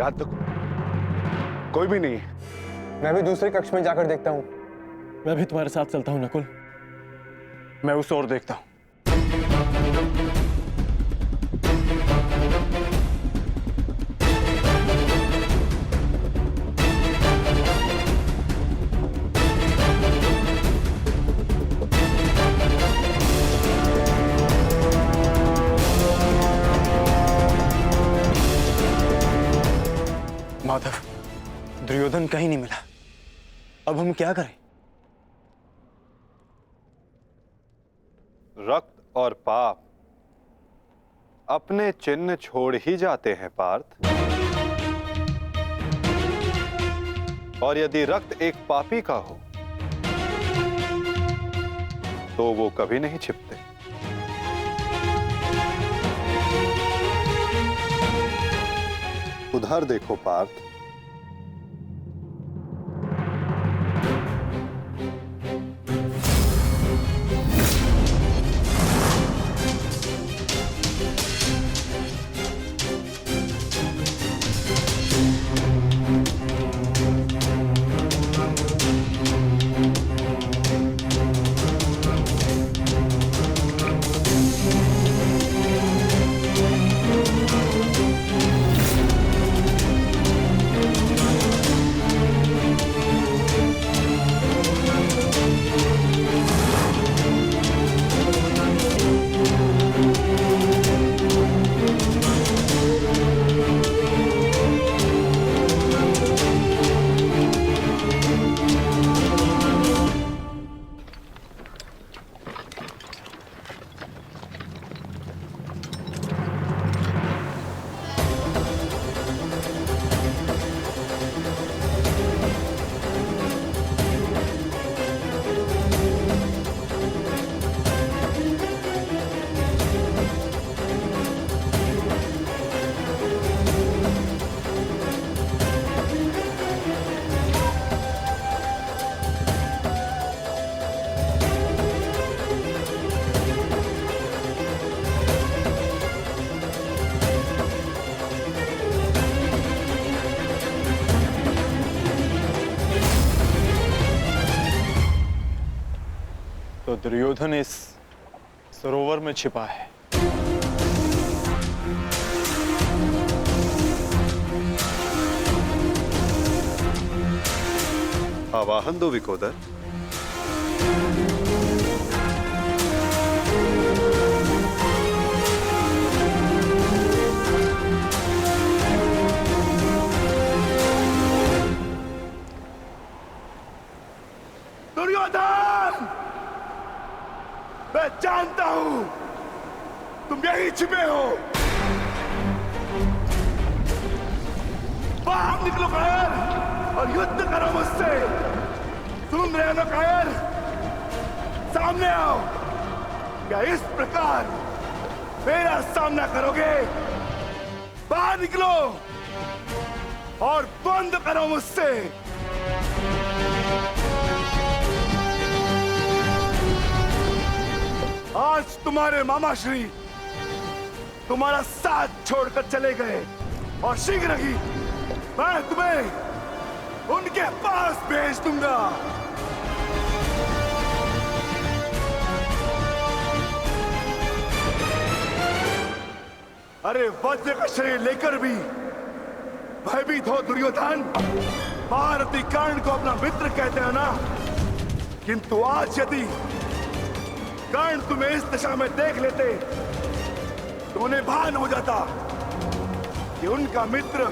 याद तो कोई भी नहीं। मैं भी दूसरे कक्ष में जाकर देखता हूँ। मैं भी तुम्हारे साथ चलता हूँ नकुल। मैं उस ओर देखता हूँ। माधव, दुर्योधन कहीं नहीं मिला। अब हम क्या करें? रक्त और पाप अपने चिन्ह छोड़ ही जाते हैं पार्थ। और यदि रक्त एक पापी का हो तो वो कभी नहीं छिपते। उधर देखो पार्थ, तो दुर्योधन इस सरोवर में छिपा है। आवाहन दो विकोदर। दुर्योधन, मैं जानता हूं तुम यहीं छिपे हो। बाहर निकलो कायर और युद्ध करो मुझसे। सुन रहे हो ना कायर, सामने आओ। क्या इस प्रकार मेरा सामना करोगे? बाहर निकलो और बंद करो मुझसे। आज तुम्हारे मामाश्री तुम्हारा साथ छोड़कर चले गए और शीघ्र ही मैं तुम्हें उनके पास भेज दूंगा। अरे वज्र का शरीर लेकर भी भयभीत हो दुर्योधन। महारथी कर्ण को अपना मित्र कहते हैं ना, किंतु आज यदि कर्ण तुम्हें इस दिशा में देख लेते तो उन्हें भान हो जाता कि उनका मित्र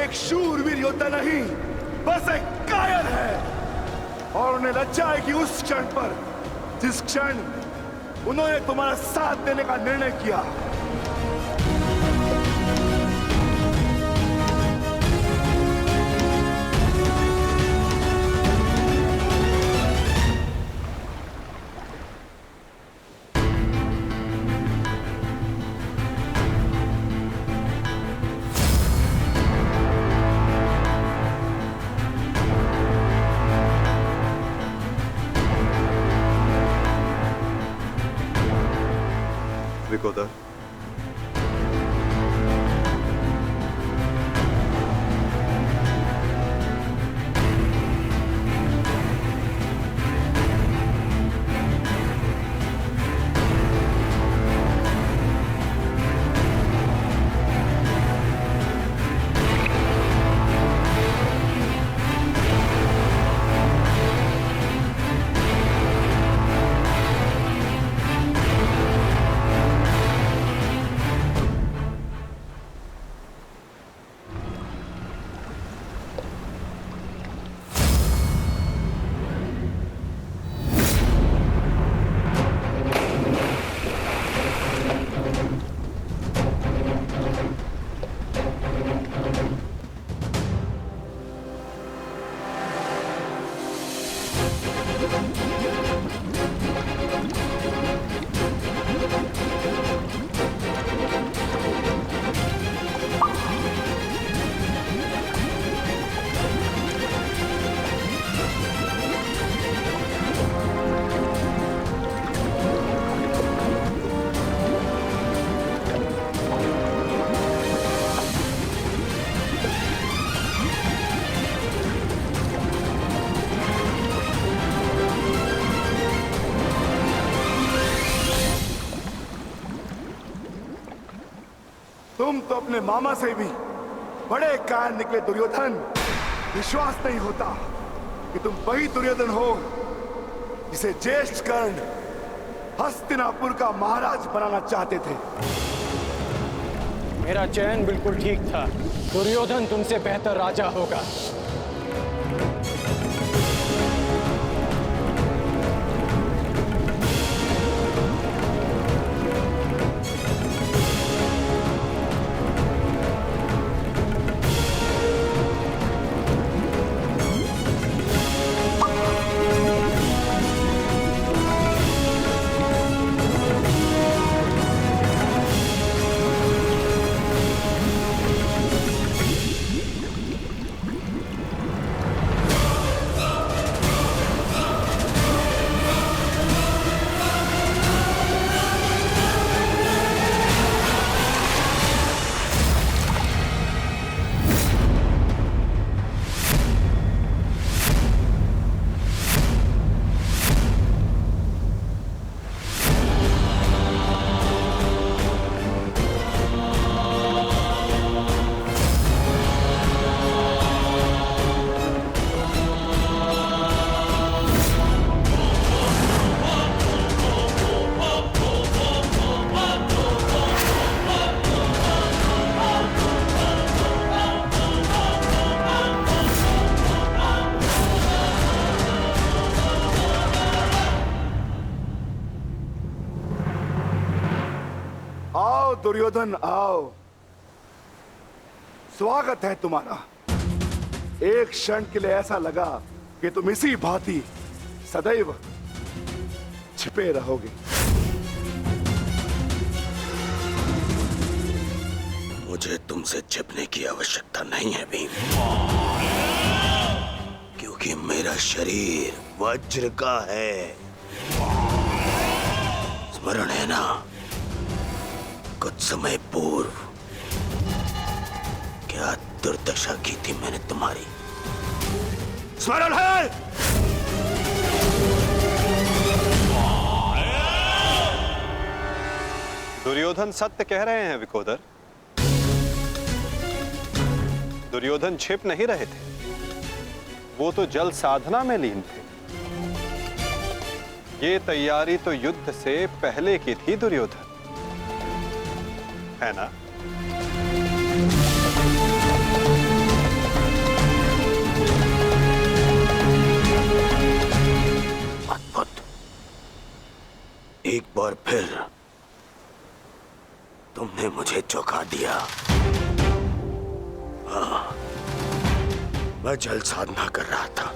एक शूरवीर योद्धा नहीं, बस एक कायर है। और उन्हें लज्जा है कि उस क्षण पर जिस क्षण उन्होंने तुम्हारा साथ देने का निर्णय किया। विकोदर, तुम तो अपने मामा से भी बड़े कायर निकले दुर्योधन। विश्वास नहीं होता कि तुम वही दुर्योधन हो जिसे ज्येष्ठ कर्ण हस्तिनापुर का महाराज बनाना चाहते थे। मेरा चयन बिल्कुल ठीक था। दुर्योधन तुमसे बेहतर राजा होगा। दुर्योधन आओ, स्वागत है तुम्हारा। एक क्षण के लिए ऐसा लगा कि तुम इसी भांति सदैव छिपे रहोगे। मुझे तुमसे छिपने की आवश्यकता नहीं है भीम, क्योंकि मेरा शरीर वज्र का है। स्मरण है ना, कुछ समय पूर्व क्या दुर्दशा की थी मैंने तुम्हारी? स्मरण है? दुर्योधन सत्य कह रहे हैं विकोदर। दुर्योधन छिप नहीं रहे थे, वो तो जल साधना में लीन थे। ये तैयारी तो युद्ध से पहले की थी दुर्योधन, है ना? अद्भुत। एक बार फिर तुमने मुझे चौंका दिया। हाँ, मैं जल साधना कर रहा था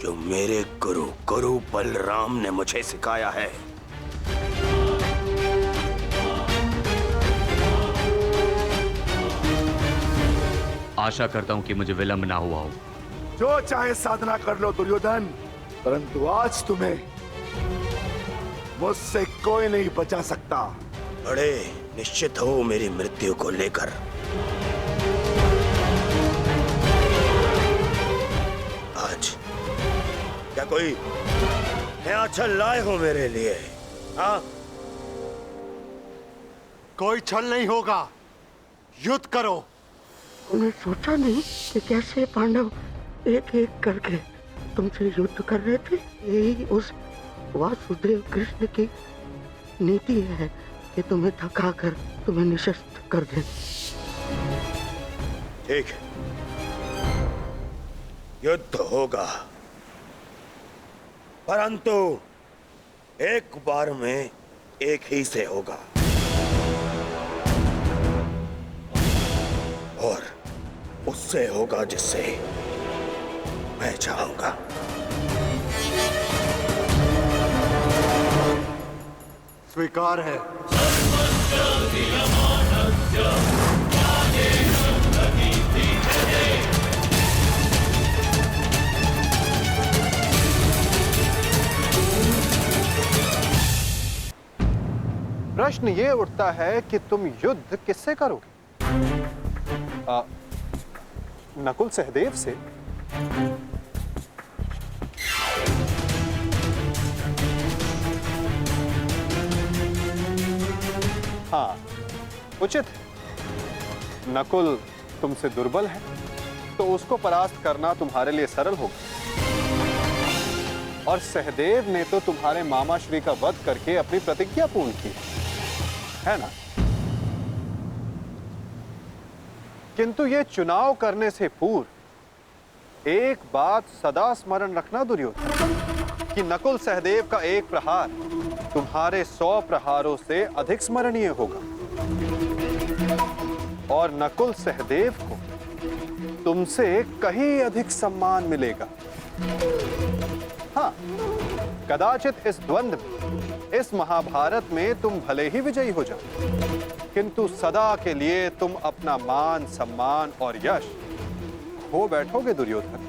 जो मेरे गुरु बलराम ने मुझे सिखाया है। आशा करता हूं कि मुझे विलंब ना हुआ हो। जो चाहे साधना कर लो दुर्योधन, परंतु आज तुम्हें मुझसे कोई नहीं बचा सकता। बड़े निश्चित हो मेरी मृत्यु को लेकर। आज क्या कोई नया छल लाए हो मेरे लिए? हाँ, कोई छल नहीं होगा, युद्ध करो। उन्हें सोचा नहीं कि कैसे पांडव एक एक करके तुमसे युद्ध कर रहे थे। यही उस वासुदेव कृष्ण की नीति है कि तुम्हें थकाकर तुम्हें निशस्त्र कर दे। ठीक है, युद्ध होगा, परंतु एक बार में एक ही से होगा और उससे होगा जिससे मैं चाहूंगा। स्वीकार है। प्रश्न ये उठता है कि तुम युद्ध किससे करोगे? नकुल सहदेव से? हाँ, उचित है। नकुल तुमसे दुर्बल है, तो उसको परास्त करना तुम्हारे लिए सरल होगा। और सहदेव ने तो तुम्हारे मामा श्री का वध करके अपनी प्रतिज्ञा पूर्ण की है ना? किंतु ये चुनाव करने से पूर्व एक बात सदा स्मरण रखना दुर्योधन, कि नकुल सहदेव का एक प्रहार तुम्हारे 100 प्रहारों से अधिक स्मरणीय होगा। और नकुल सहदेव को तुमसे कहीं अधिक सम्मान मिलेगा। हाँ, कदाचित इस द्वंद्व में, इस महाभारत में तुम भले ही विजयी हो जाओ, किंतु सदा के लिए तुम अपना मान, सम्मान और यश खो बैठोगे दुर्योधन।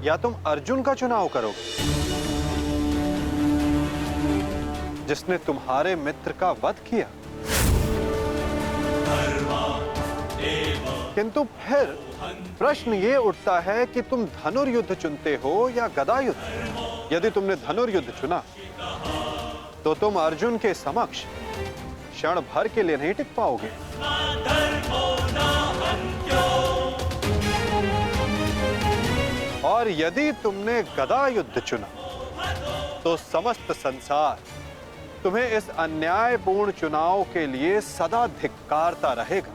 या तुम अर्जुन का चुनाव करोगे, जिसने तुम्हारे मित्र का वध किया। किंतु फिर प्रश्न ये उठता है कि तुम धनुर्युद्ध चुनते हो या गदा युद्ध। यदि तुमने धनुर्युद्ध चुना तो तुम अर्जुन के समक्ष क्षण भर के लिए नहीं टिक पाओगे। और यदि तुमने गदा युद्ध चुना तो समस्त संसार तुम्हें इस अन्यायपूर्ण चुनाव के लिए सदा धिक्कारता रहेगा।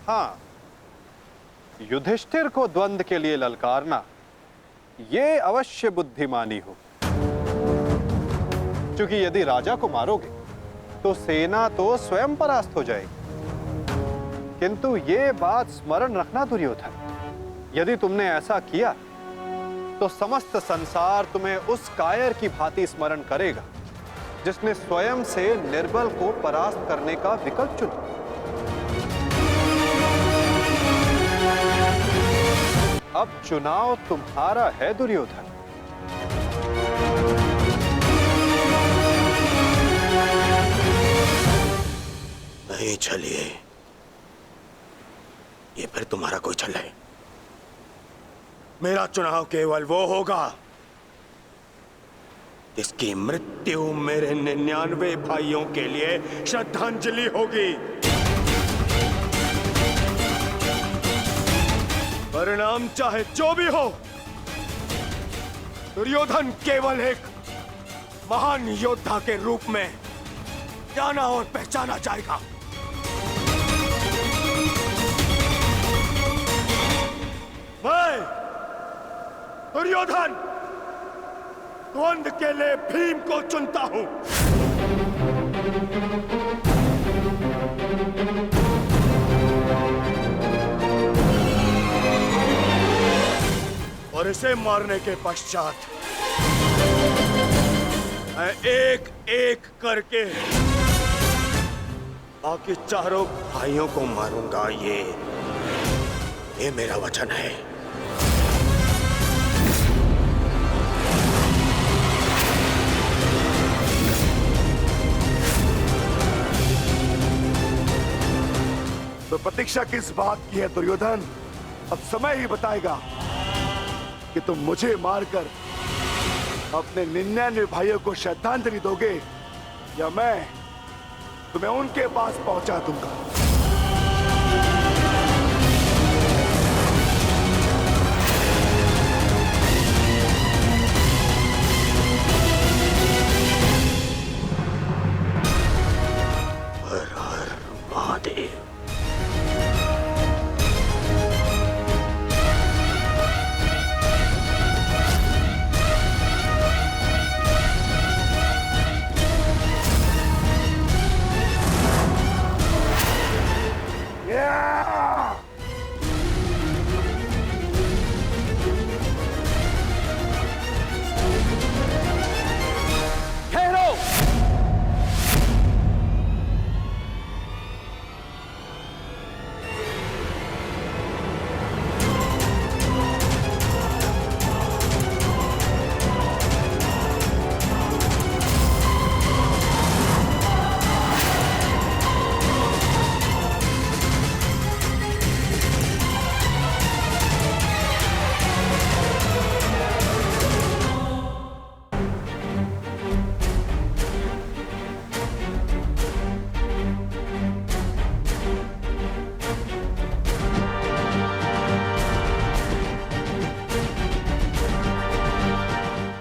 हाँ, युधिष्ठिर को द्वंद्व के लिए ललकारना ये अवश्य बुद्धिमानी हो, क्योंकि यदि राजा को मारोगे तो सेना तो स्वयं परास्त हो जाएगी। किंतु ये बात स्मरण रखना दुर्योधन, यदि तुमने ऐसा किया तो समस्त संसार तुम्हें उस कायर की भांति स्मरण करेगा जिसने स्वयं से निर्बल को परास्त करने का विकल्प चुना। अब चुनाव तुम्हारा है दुर्योधन। नहीं चलिए, ये फिर तुम्हारा कोई छल है। मेरा चुनाव केवल वो होगा जिसकी मृत्यु मेरे 99 भाइयों के लिए श्रद्धांजलि होगी। परिणाम चाहे जो भी हो, दुर्योधन केवल एक महान योद्धा के रूप में जाना और पहचाना जाएगा। मैं दुर्योधन द्वंद्व के लिए भीम को चुनता हूं। और इसे मारने के पश्चात मैं एक एक करके बाकी चारों भाइयों को मारूंगा। ये मेरा वचन है। तो प्रतीक्षा किस बात की है दुर्योधन? अब समय ही बताएगा कि तुम मुझे मारकर अपने 99 भाइयों को श्रद्धांजलि दोगे या मैं तुम्हें उनके पास पहुंचा दूंगा। हर हर महादेव।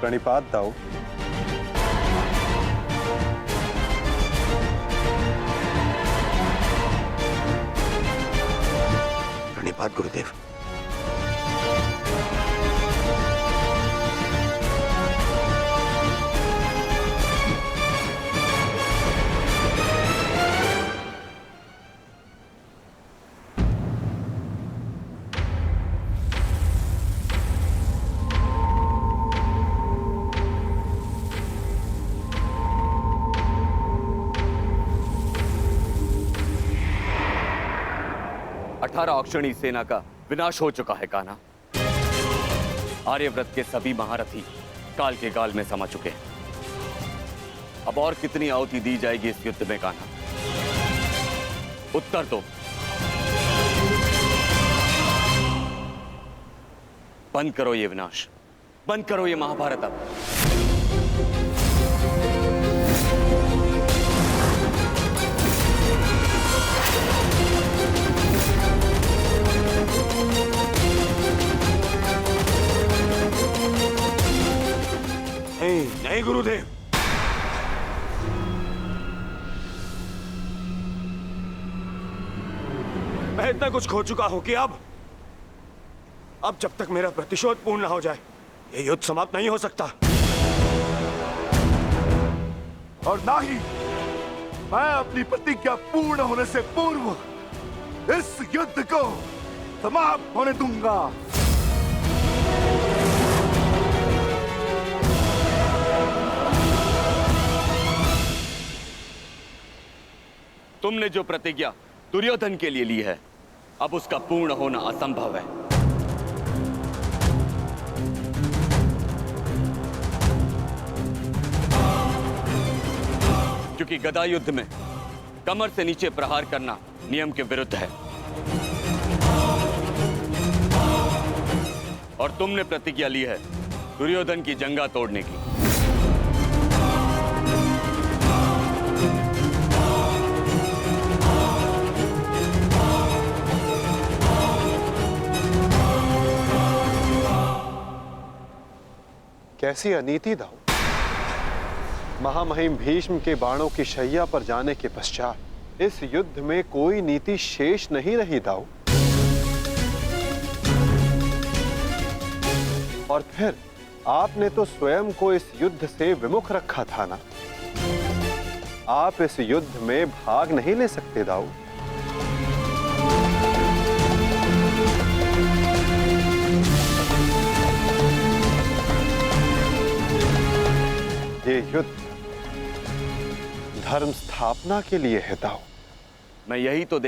प्रणिपात दाऊ। प्रणिपात गुरुदेव। अक्षणी सेना का विनाश हो चुका है कान्हा। आर्यव्रत के सभी महारथी काल के गाल में समा चुके हैं। अब और कितनी आहुति दी जाएगी इस युद्ध में कान्हा? उत्तर दो। बंद करो ये विनाश, बंद करो ये महाभारत अब। नहीं गुरुदेव, मैं इतना कुछ खो चुका हूं कि अब जब तक मेरा प्रतिशोध पूर्ण ना हो जाए ये युद्ध समाप्त नहीं हो सकता। और ना ही मैं अपनी प्रतिज्ञा पूर्ण होने से पूर्व इस युद्ध को समाप्त होने दूंगा। तुमने जो प्रतिज्ञा दुर्योधन के लिए ली है, अब उसका पूर्ण होना असंभव है। क्योंकि गदा युद्ध में कमर से नीचे प्रहार करना नियम के विरुद्ध है। और तुमने प्रतिज्ञा ली है दुर्योधन की जंगा तोड़ने की। कैसी अनीति दाऊ। महामहिम भीष्म के बाणों की शैया पर जाने के पश्चात इस युद्ध में कोई नीति शेष नहीं रही दाऊ। और फिर आपने तो स्वयं को इस युद्ध से विमुख रखा था ना। आप इस युद्ध में भाग नहीं ले सकते दाऊ। ये युद्ध धर्म स्थापना के लिए है दाऊ। मैं यही तो